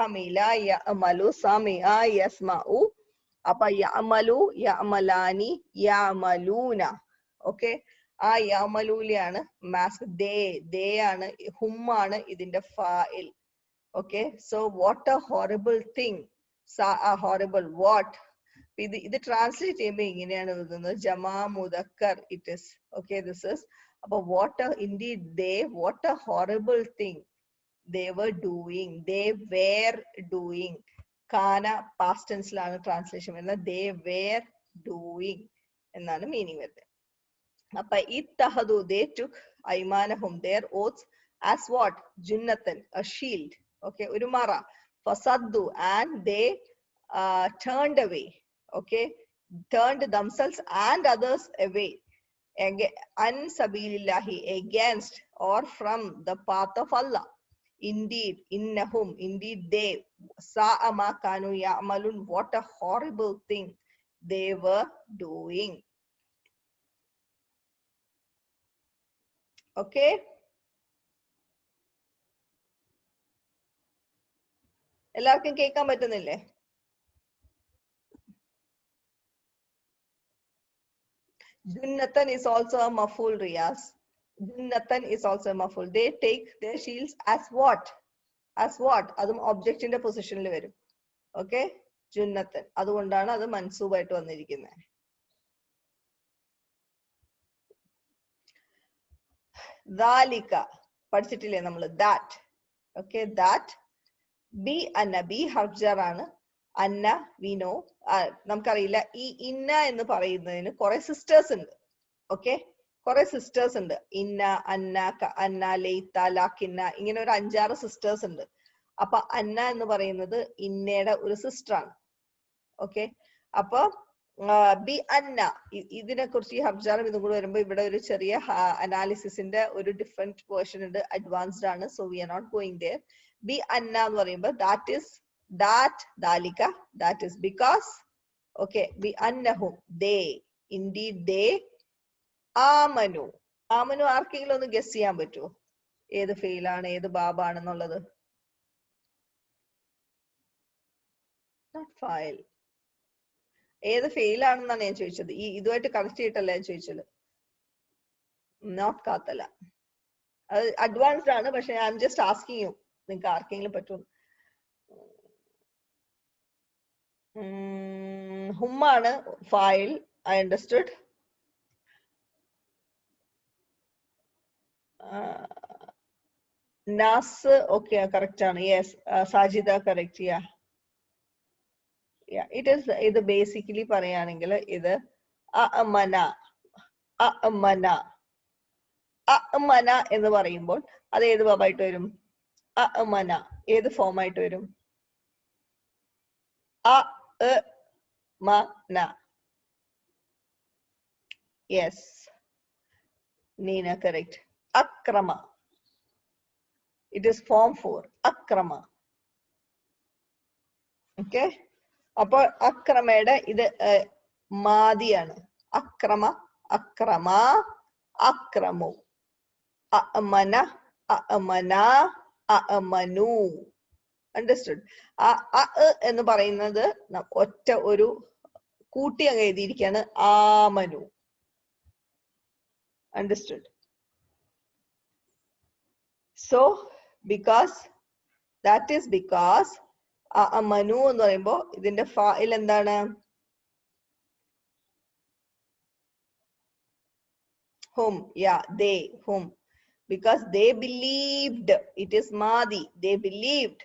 amila ya'malu, sami'a yasma'u. അപ്പൊ യഅമലു, യഅമലാനി, യഅമലൂന. ഓക്കെ, ആ യഅമലൂലിയാണ് മാസ്ക്. ദേ ആണ്, ഹും ആണ് ഇതിന്റെ ഫാഇൽ. Okay, so what a horrible thing, horrible what. ഇത് ട്രാൻസ്ലേറ്റ് ചെയ്യുമ്പോൾ ഇങ്ങനെയാണ് എഴുതുന്നത്, ജമാ മുദക്കർ it is. Okay, this is. അപ്പൊ what a indeed they, what a horrible thing they were doing, they were doing. കാന പാസ്റ്റ് ടെൻസിലാണ് ട്രാൻസ്ലേഷൻ വരുന്നത്, they were doing എന്നാണ് മീനിങ് വരുന്നത്. Appa ittahadu, they took aymanahum, their oaths, as what? Junnatan, a shield. Okay, urumara. Fasaddu, and they turned away. Okay, turned themselves and others away. An sabilillahi, against or from the path of Allah. Indeed, innahum, indeed they, sa'a ma kanu ya'malun, what a horrible thing they were doing. Okay, എല്ലാവർക്കും കേൾക്കാൻ പറ്റുന്നില്ലേ? Junnatan is also a maful, Riyas. Junnatan is also a maful. They take their shields as what? As what? അതും ഒബ്ജക്റ്റിന്റെ പൊസിഷനിൽ വരും. Okay, ജുന്നത്തൻ. അതുകൊണ്ടാണ് അത് മൻസൂബായിട്ട് വന്നിരിക്കുന്നത്. ദാലിക പഠിച്ചിട്ടില്ലേ നമ്മൾ? ദാറ്റ്. Okay, that. ബി അന്ന, ബി ഹർജർ ആണ്. അന്ന വിനോ, നമുക്കറിയില്ല. ഈ ഇന്ന എന്ന് പറയുന്നതിന് കുറെ സിസ്റ്റേഴ്സ് ഉണ്ട്. ഓക്കെ, കുറെ സിസ്റ്റേഴ്സ് ഉണ്ട്. ഇന്ന, അന്ന, അന്ന, ലൈത്ത, ലാക്കിന്ന, ഇങ്ങനെ ഒരു 5-6 സിസ്റ്റേഴ്സ് ഉണ്ട്. അപ്പൊ അന്ന എന്ന് പറയുന്നത് ഇന്നയുടെ ഒരു സിസ്റ്റർ ആണ്. ഓക്കെ, അപ്പൊ ബി അന്ന, ഇതിനെ കുറിച്ച് ഈ ഹർജാറും ഇതും കൂടെ വരുമ്പോ ഇവിടെ ഒരു ചെറിയ അനാലിസിസിന്റെ ഒരു ഡിഫറെന്റ് വേർഷൻ ഉണ്ട്, അഡ്വാൻസ്ഡ് ആണ്. So we are not going there. ബി അന്ന എന്ന് പറയുമ്പോൾ ദാറ്റ് ഇസ്, ദാറ്റ്, ദാലിക, ദാറ്റ് ഇസ് ബിക്കോസ്. ഓക്കെ, ബി അന്നഹും, ദേ, ഇൻഡീഡ് ദേ, ആമനു. ആമനു ആർക്കെങ്കിലും ഒന്ന് ഗസ് ചെയ്യാൻ പറ്റുമോ ഏത് ഫെയിലാണ് ഏത് ബാബാണെന്നുള്ളത്? ഫയൽ ഏത് ഫെയിൽ ആണെന്നാണ് ഞാൻ ചോദിച്ചത്. ഈ ഇതുമായിട്ട് കണക്ട് ചെയ്തിട്ടല്ല ഞാൻ ചോദിച്ചത്. നോട്ട് കാത്തല, അത് അഡ്വാൻസ്ഡ് ആണ്. പക്ഷെ I'm just asking you, നിങ്ങൾക്ക് ആർക്കെങ്കിലും പറ്റുമോ? ഹുമ്മാണ് ഫയൽ, ഐ അണ്ടർസ്റ്റുഡ്. നാസ്, ഓക്കെ, കറക്റ്റ് ആണ്. Yes, Sajida correct. It is, ഇത് ബേസിക്കലി പറയുകയാണെങ്കിൽ ഇത് അഅമന, അഅമന, അഅമന എന്ന് പറയുമ്പോൾ അത് ഏത് ബാബായിട്ട് വരും? അഅമന ഏത് ഫോം ആയിട്ട് വരും? അഅമന. Yes, Neena correct. അക്രമ, ഇറ്റ് ഈസ് ഫോം 4, അക്രമ. ഓക്കെ, അപ്പോൾ അക്രമയുടെ ഇത് മാദിയാണ്. അക്രമ, അക്രമ, അക്രമു. അഅമന, അഅമന, അഅമനു. അണ്ടർസ്റ്റുഡ്? അ എന്ന് പറയുന്നത് ഒറ്റ ഒരു കൂട്ടി അങ്ങ് എഴുതിയിരിക്കുകയാണ്, ആമനു. Understood? So because, that is because അഅമനു എന്ന് പറയുമ്പോ ഇതിന്റെ ഫാഇൽ എന്താണ്? ഹും. Yeah, they, whom. Because they believed, it is madi, they believed.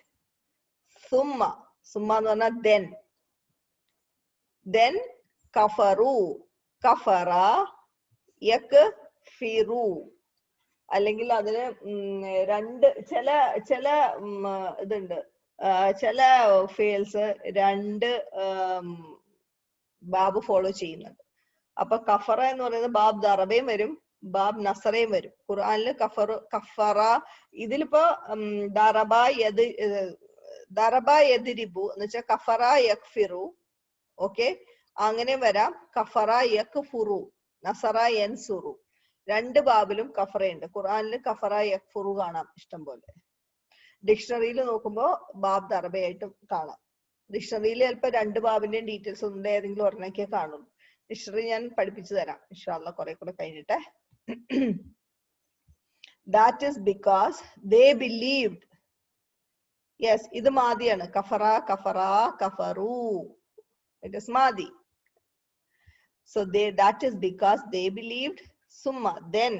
Summa, summa എന്ന് പറഞ്ഞാൽ then kafaru, kafara, yakfiru. അല്ലെങ്കിൽ അതിന് രണ്ട് ചില ഇതുണ്ട്, ചില ഫെയിൽസ് രണ്ട് ബാബ് ഫോളോ ചെയ്യുന്നുണ്ട്. അപ്പൊ കഫറ എന്ന് പറയുന്നത് ബാബ് ദറബയും വരും, ബാബ് നസറയും വരും. ഖുർആനില് കഫറ, ഇതിലിപ്പോ ദറബ യദ്രിബു എന്ന് വെച്ചാൽ കഫറ യക്ഫിറു. ഓക്കെ, അങ്ങനെ വരാം. കഫറ യക്ഫുറു, നസറ യൻസുറു. രണ്ട് ബാബിലും കഫറയുണ്ട്. ഖുർആനില് കഫറ യക്ഫുറു കാണാം ഇഷ്ടം പോലെ. ഡിക്ഷണറിയിൽ നോക്കുമ്പോ ബാബ് ദറബയായിട്ടും കാണാം. ഡിക്ഷണറിയിൽ ചിലപ്പോ രണ്ട് ബാബിന്റെയും ഡീറ്റെയിൽസ് ഉണ്ട്, ഏതെങ്കിലും ഒരെണ്ണക്കെ കാണുള്ളൂ. ഡിക്ഷണറി ഞാൻ പഠിപ്പിച്ചു തരാം ഇൻഷാ അല്ലാഹ് കുറെ കൂടെ കഴിഞ്ഞിട്ട്. That is because they believed. Yes, ഇത് മാദിയാണ്. കഫറ, കഫറ, കഫറു. It is മാദി. So that is because they believed. Summa, then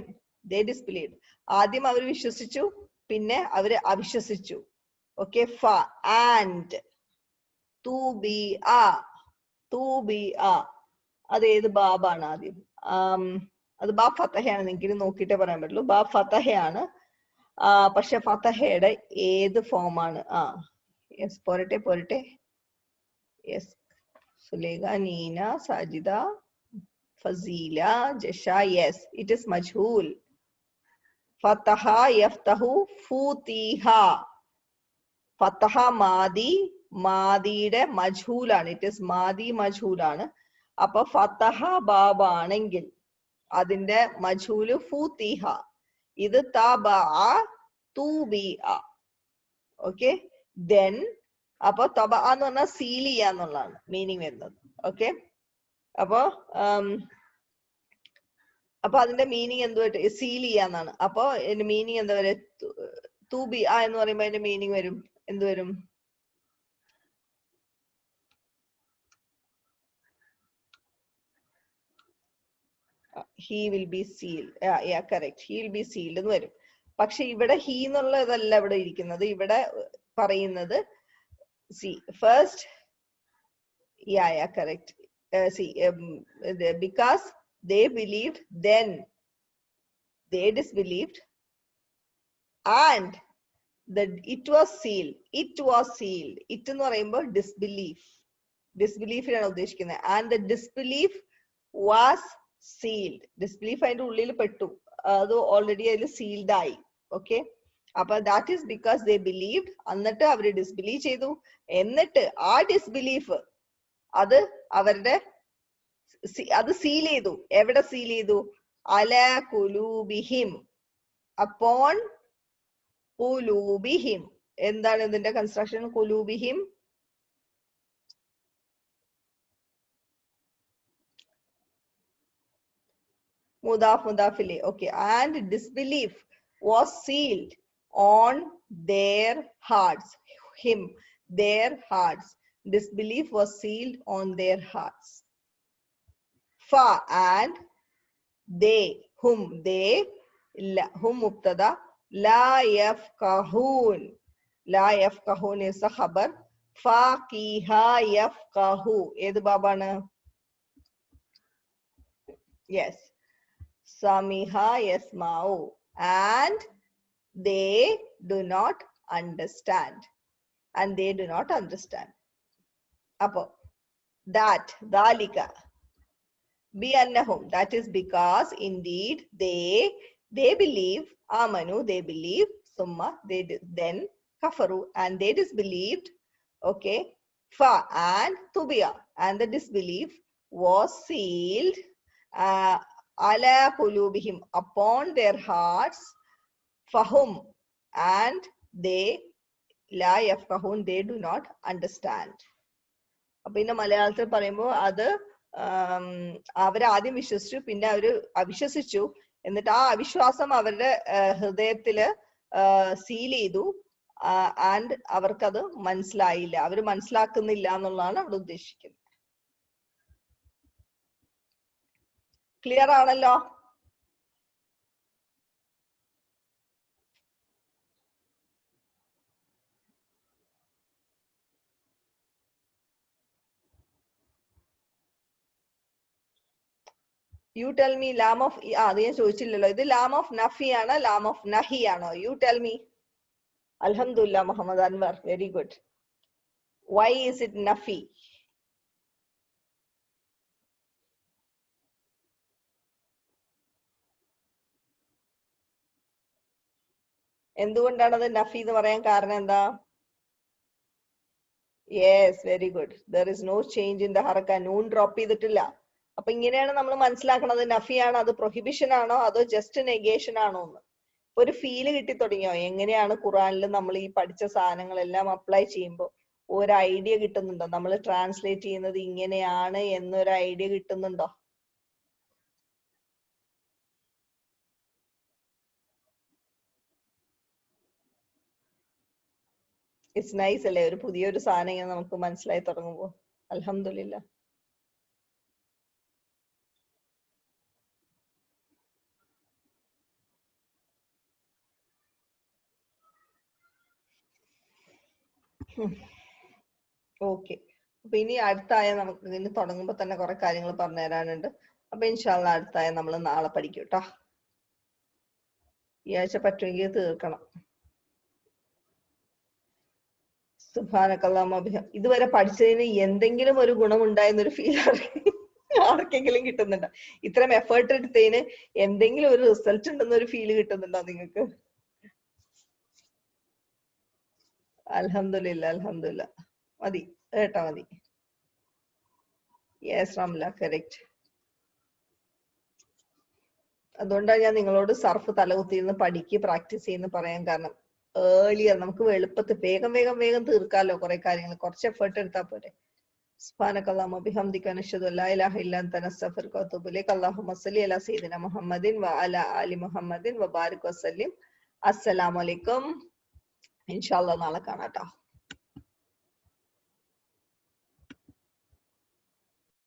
they disbelieved. ആദ്യം അവർ വിശ്വസിച്ചു, പിന്നെ അവര് അവിശ്വസിച്ചു. ഓക്കെ, ഫ, ആൻഡ്, തൂബിഅ, തൂബിഅ. അത് ഏത് ബാബാണ് ആദ്യം? അത് ബാ ഫത്തഹയാണ്, നിങ്ങൾക്ക് നോക്കിയിട്ടേ പറയാൻ പറ്റുള്ളൂ. ബാ ഫത്തഹയാണ്. പക്ഷെ ഫത്തഹയുടെ ഏത് ഫോമാണ്? യെസ്, പോരട്ടെ. Yes, Sulekha, Neena, Sajida, Fazeela, Jasha. Yes, it is മജ്ഹൂൽ. ഫത്തഹ യഫ്തഹു ഫൂതിഹ. ഫത്തഹ മാദി, മാദിയുടെ മജ്ഹൂലാണ്. ഇറ്റ് ഇസ് മാദി മജ്ഹൂലാണ്. അപ്പൊ ഫത്തഹ ബാബാണെങ്കിൽ അതിന്റെ മജ്ഹൂല് ഫൂതിഹ. ഇത് തബഅ തൂബിഅ. ഓക്കെ, ദെൻ അപ്പൊ തബ എന്ന് പറഞ്ഞാൽ സീൽ ചെയ്യാന്നുള്ളതാണ് മീനിങ് വരുന്നത്. ഓക്കെ, അപ്പൊ അതിന്റെ മീനിങ് എന്തുവായിട്ട്? സീൽ ചെയ്യാന്നാണ്. അപ്പൊ അതിന്റെ മീനിങ് എന്താ വരും? തൂബിഅ എന്ന് പറയുമ്പോ അതിന്റെ മീനിങ് വരും, എന്ത് വരും? he will be sealed. Yeah, correct, he will be sealed എന്ന് വരും. പക്ഷെ ഇവിടെ ഹി എന്നുള്ളതല്ല ഇവിടെ ഇരിക്കുന്നത്. ഇവിടെ പറയുന്നത് see first, yeah, correct. See, because they believed, then they disbelieved, and it was sealed. It എന്ന് പറയുമ്പോൾ ഡിസ്ബിലീഫിനാണ് ഉദ്ദേശിക്കുന്നത്. and the disbelief was sealed. Disbelief അതിന്റെ ഉള്ളിൽ പെട്ടു, അത് ഓൾറെഡി അതിൽ സീൽഡ് ആയി. ഓക്കെ, അപ്പൊ that is because they believed. എന്നിട്ട് അവര് ഡിസ്ബിലീവ് ചെയ്തു. എന്നിട്ട് ആ ഡിസ്ബിലീഫ് അത് അവരുടെ അത് സീൽ ചെയ്തു. എവിടെ സീൽ ചെയ്തു? അലാ ഖുലൂബിഹിം, അപ്പോൺ ഖുലൂബിഹിം. എന്താണ് ഇതിന്റെ കൺസ്ട്രക്ഷൻ? ഖുലൂബിഹിം മുദാഫ് മുദാഫിലെ. Okay, and disbelief was sealed on their hearts. Him, their hearts. Disbelief was sealed on their hearts. Fa, and they, whom, they, whom mubtada, la yafqahun. La yafqahun is a khabar. Faqiha yafqahu. Edu babana? Yes. Samiha yasma'u. And they do not understand. And they do not understand. Apo that, dalika, bi annahum, that is because indeed they believe, amanu, they believe, summa, they then kafaru, and they disbelieved. Okay, fa, and tubiya, and the disbelief was sealed ala qulubihim, upon their hearts. Fahum, and they la yafqahun, they do not understand. അപ്പൊ ഇന്ന് മലയാളത്തിൽ പറയുമ്പോൾ അത് അവരാദ്യം വിശ്വസിച്ചു, പിന്നെ അവര് അവിശ്വസിച്ചു. എന്നിട്ട് ആ അവിശ്വാസം അവരുടെ ഹൃദയത്തില് സീൽ ചെയ്തു. ആൻഡ് അവർക്കത് മനസ്സിലായില്ല, അവര് മനസ്സിലാക്കുന്നില്ല എന്നുള്ളതാണ് അവിടെ ഉദ്ദേശിക്കുന്നത്. ക്ലിയർ ആണല്ലോ? യു ടെൽ മീ, ലാം ഓഫ്, അത് ഞാൻ ചോദിച്ചില്ലല്ലോ. ഇത് ലാം ഓഫ് നഫി ആണോ ലാം ഓഫ് നഹി ആണോ? You tell me. അൽഹംദുലില്ലാ, Muhammad Anwar, very good. Why is it നഫി? എന്തുകൊണ്ടാണ് അത് നഫി എന്ന് പറയാൻ കാരണം എന്താ? Yes, very good. There is no change in the ഹറക്ക, നൂൺ ഡ്രോപ്പ് ചെയ്തിട്ടില്ല. അപ്പൊ ഇങ്ങനെയാണ് നമ്മൾ മനസ്സിലാക്കണത് നഫിയാണ്, അത് പ്രൊഹിബിഷൻ ആണോ അതോ ജസ്റ്റ് നെഗേഷൻ ആണോ എന്ന്. ഒരു ഫീല് കിട്ടി തുടങ്ങിയോ എങ്ങനെയാണ് ഖുറാനിൽ നമ്മൾ ഈ പഠിച്ച സാധനങ്ങളെല്ലാം അപ്ലൈ ചെയ്യുമ്പോൾ ഒരു ഐഡിയ കിട്ടുന്നുണ്ടോ? നമ്മൾ ട്രാൻസ്ലേറ്റ് ചെയ്യുന്നത് ഇങ്ങനെയാണ് എന്നൊരു ഐഡിയ കിട്ടുന്നുണ്ടോ? ഇറ്റ്സ് നൈസ് അല്ലേ, ഒരു പുതിയൊരു സാധനം ഇങ്ങനെ നമുക്ക് മനസ്സിലായി തുടങ്ങുമ്പോ. അൽഹംദുലില്ലാ. ഓക്കെ, അപ്പൊ ഇനി അടുത്ത ആയ നമുക്ക് ഇതിന് തുടങ്ങുമ്പോ തന്നെ കുറെ കാര്യങ്ങൾ പറഞ്ഞു തരാനുണ്ട്. അപ്പൊ ഇൻഷാല്ല അടുത്തായ നമ്മൾ നാളെ പഠിക്കും കേട്ടോ. ഈ ആഴ്ച പറ്റുമെങ്കിൽ തീർക്കണം. സുബ്ഹാനക്കല്ലാഹുമ്മ ബിഹം. ഇതുവരെ പഠിച്ചതിന് എന്തെങ്കിലും ഒരു ഗുണം ഉണ്ടായെന്നൊരു ഫീൽ ആർക്കെങ്കിലും കിട്ടുന്നുണ്ടോ? ഇത്രയും എഫേർട്ട് എടുത്തതിന് എന്തെങ്കിലും ഒരു റിസൾട്ട് ഉണ്ടെന്നൊരു ഫീല് കിട്ടുന്നുണ്ടോ നിങ്ങൾക്ക്? അൽഹംദുലില്ലാ അൽഹംദുലില്ലാ. മതി കേട്ടാ മതി. Yes Ramla, correct. അതുകൊണ്ടാണ് ഞാൻ നിങ്ങളോട് സർഫ് തലകുത്തിയിരുന്ന് പഠിക്ക് പ്രാക്ടീസ് ചെയ്യുന്ന പറയാൻ കാരണം. ഏർലിയർ നമുക്ക് എളുപ്പത്തിൽ വേഗം വേഗം വേഗം തീർക്കാലോ കുറെ കാര്യങ്ങൾ. കുറച്ച് എഫേർട്ട് എടുത്താൽ പോരെ. സുബ്ഹാനക്കല്ലാഹുമ്മ ബിഹംദിക നശ്ഹദു അല്ലാ ഇലാഹ ഇല്ലാ അൻത നസ്തഗ്ഫിറുക വഅതൂബു ഇലൈക. അല്ലാഹുമ്മ സ്വല്ലി അലാ സയ്യിദിന മുഹമ്മദിൻ വഅലാ ആലി മുഹമ്മദിൻ വബാരിക് വസല്ലിം. അസ്സലാമു അലൈക്കും. ഇൻഷാല്ലാ നാളെ കാണാം ട്ടോ.